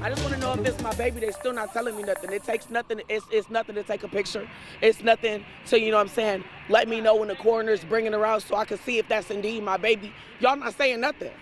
I just want to know if it's my baby. They're still not telling me nothing. It takes nothing. It's nothing to take a picture. It's nothing to, you know what I'm saying, let me know when the coroner's bringing her out so I can see if that's indeed my baby. Y'all not saying nothing.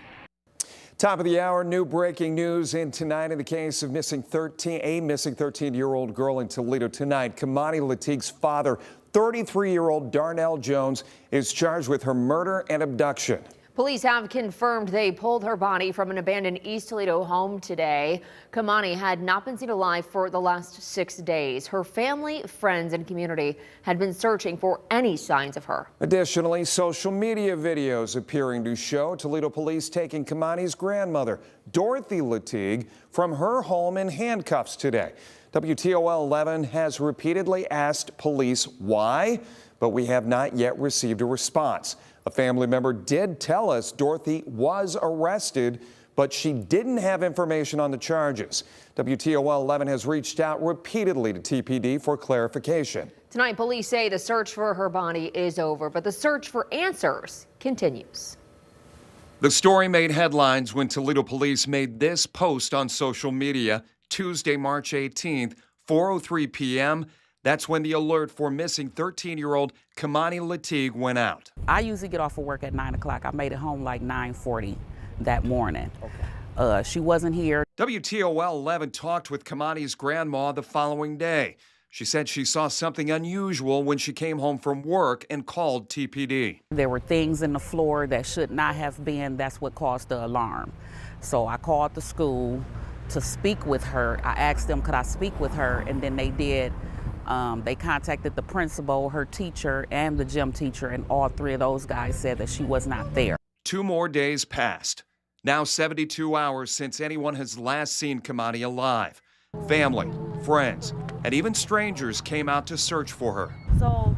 Top of the hour, new breaking news in tonight in the case of a missing 13-year-old girl in Toledo tonight. Kei'Mani Latigue's father, 33-year-old Darnell Jones, is charged with her murder and abduction. Police have confirmed they pulled her body from an abandoned East Toledo home today. Kei'Mani had not been seen alive for the last 6 days. Her family, friends, and community had been searching for any signs of her. Additionally, social media videos appearing to show Toledo police taking Kei'Mani's grandmother, Dorothy Latigue, from her home in handcuffs today. WTOL 11 has repeatedly asked police why, but we have not yet received a response. A family member did tell us Dorothy was arrested, but she didn't have information on the charges. WTOL 11 has reached out repeatedly to TPD for clarification. Tonight, police say the search for her body is over, but the search for answers continues. The story made headlines when Toledo police made this post on social media Tuesday, March 18th, 4:03 p.m. That's when the alert for missing 13-year-old Kei'Mani Latigue went out. I usually get off of work at 9 o'clock. I made it home like 9:40 that morning. Okay. She wasn't here. WTOL 11 talked with Kei'Mani's grandma the following day. She said she saw something unusual when she came home from work and called TPD. There were things in the floor that should not have been. That's what caused the alarm. So I called the school to speak with her. I asked them, could I speak with her? And then they did. They contacted the principal, her teacher, and the gym teacher, and all three of those guys said that she was not there. 2 more days passed. Now 72 hours since anyone has last seen Kei'Mani alive. Family, friends, and even strangers came out to search for her. So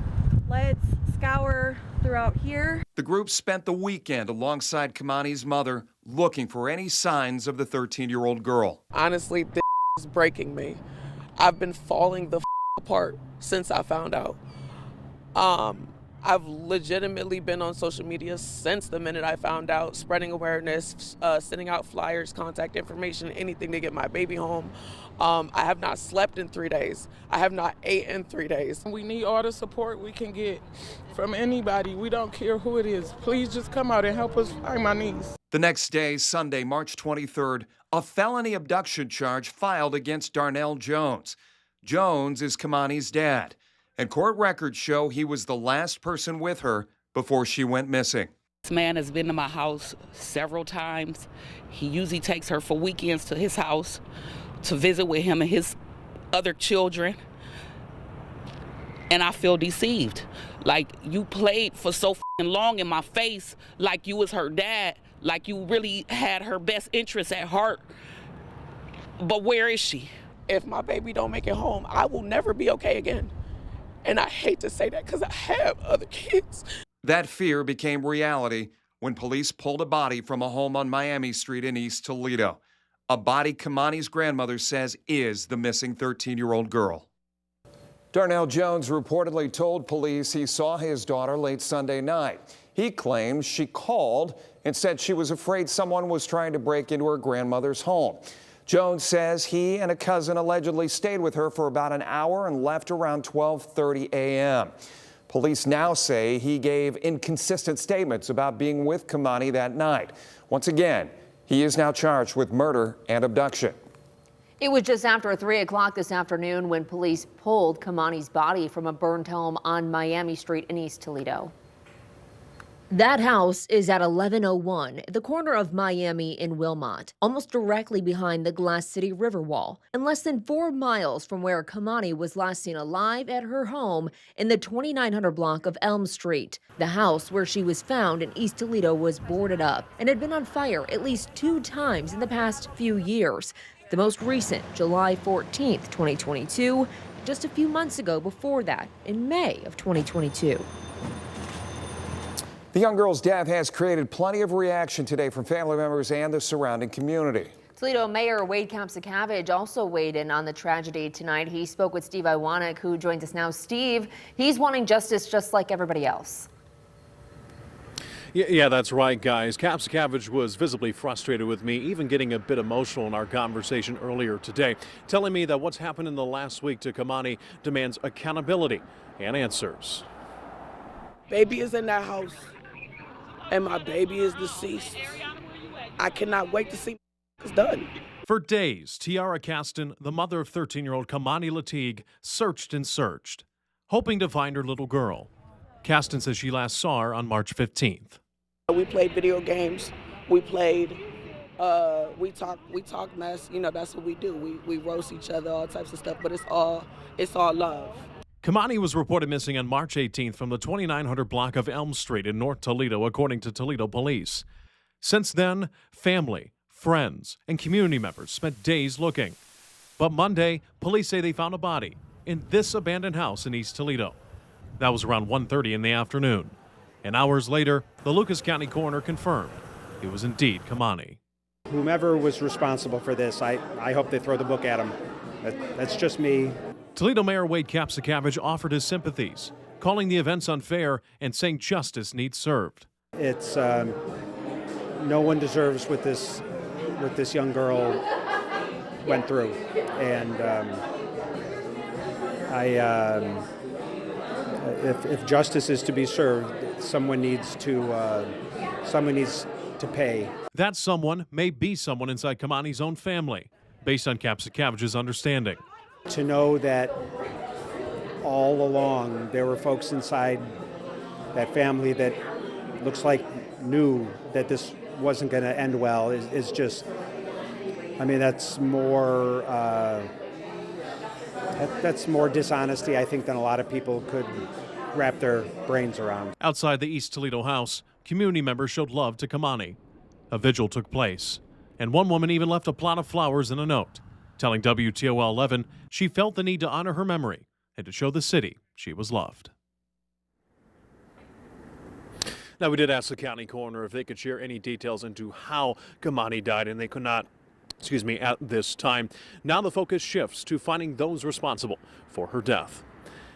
let's scour throughout here. The group spent the weekend alongside Kei'Mani's mother looking for any signs of the 13-year-old girl. Honestly, this is breaking me. I've been falling the apart since I found out. I've legitimately been on social media since the minute I found out, spreading awareness, sending out flyers, contact information, anything to get my baby home. I have not slept in 3 days. I have not ate in 3 days. We need all the support we can get from anybody. We don't care who it is. Please just come out and help us find my niece. The next day, Sunday, March 23rd, a felony abduction charge filed against Darnell Jones. Jones is Kei'Mani's dad, and court records show he was the last person with her before she went missing. This man has been to my house several times. He usually takes her for weekends to his house to visit with him and his other children. And I feel deceived. Like, you played for so long in my face, like you was her dad, like you really had her best interests at heart. But where is she? If my baby don't make it home, I will never be okay again. And I hate to say that because I have other kids. That fear became reality when police pulled a body from a home on Miami Street in East Toledo. A body Kei'Mani's grandmother says is the missing 13-year-old girl. Darnell Jones reportedly told police he saw his daughter late Sunday night. He claims she called and said she was afraid someone was trying to break into her grandmother's home. Jones says he and a cousin allegedly stayed with her for about an hour and left around 12:30 a.m. Police now say he gave inconsistent statements about being with Kei'Mani that night. Once again, he is now charged with murder and abduction. It was just after 3 o'clock this afternoon when police pulled Kei'Mani's body from a burned home on Miami Street in East Toledo. That house is at 1101, the corner of Miami and Wilmot, almost directly behind the Glass City Riverwall, and less than 4 miles from where Kei'Mani was last seen alive at her home in the 2900 block of Elm Street. The house where she was found in East Toledo was boarded up and had been on fire at least 2 times in the past few years. The most recent, July 14th, 2022, just a few months ago before that, in May of 2022. The young girl's death has created plenty of reaction today from family members and the surrounding community. Toledo Mayor Wade Kapsakavage also weighed in on the tragedy tonight. He spoke with Steve Iwanek, who joins us now. Steve, he's wanting justice just like everybody else. Yeah, that's right, guys. Kei'Mani was visibly frustrated with me, even getting a bit emotional in our conversation earlier today, telling me that what's happened in the last week to Kei'Mani demands accountability and answers. Baby is in that house, and my baby is deceased. I cannot wait to see it's done. For days, Tiara Caston, the mother of 13-year-old Kei'Mani Latigue, searched and searched, hoping to find her little girl. Caston says she last saw her on March 15th. We played video games. We played. We talk mess. You know, that's what we do. We roast each other, all types of stuff. But it's all love. Kei'Mani was reported missing on March 18th from the 2900 block of Elm Street in North Toledo, according to Toledo police. Since then, family, friends, and community members spent days looking. But Monday, police say they found a body in this abandoned house in East Toledo. That was around 1:30 in the afternoon. And hours later, the Lucas County coroner confirmed it was indeed Kei'Mani. Whomever was responsible for this, I hope they throw the book at him. That's just me. Toledo Mayor Wade Kei'Mani offered his sympathies, calling the events unfair and saying justice needs served. It's no one deserves what this young girl went through, and if justice is to be served, someone needs to pay. That someone may be someone inside Kei'Mani's own family, based on Kei'Mani's understanding. To know that all along there were folks inside that family that looks like knew that this wasn't going to end well is just, I mean, that's more dishonesty, I think, than a lot of people could wrap their brains around. Outside the East Toledo house, community members showed love to Kei'Mani. A vigil took place, and one woman even left a plot of flowers and a note, telling WTOL 11 she felt the need to honor her memory and to show the city she was loved. Now, we did ask the county coroner if they could share any details into how Kei'Mani died, and they could not, at this time. Now the focus shifts to finding those responsible for her death.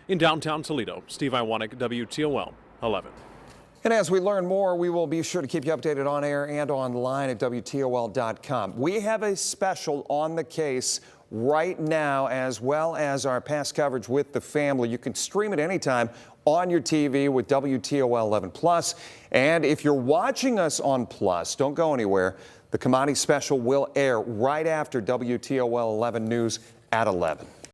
In downtown Toledo, Steve Iwanek, WTOL 11. And as we learn more, we will be sure to keep you updated on air and online at WTOL.com. We have a special on the case right now, as well as our past coverage with the family. You can stream it anytime on your TV with WTOL 11 Plus. And if you're watching us on Plus, don't go anywhere. The Kei'Mani special will air right after WTOL 11 News at 11.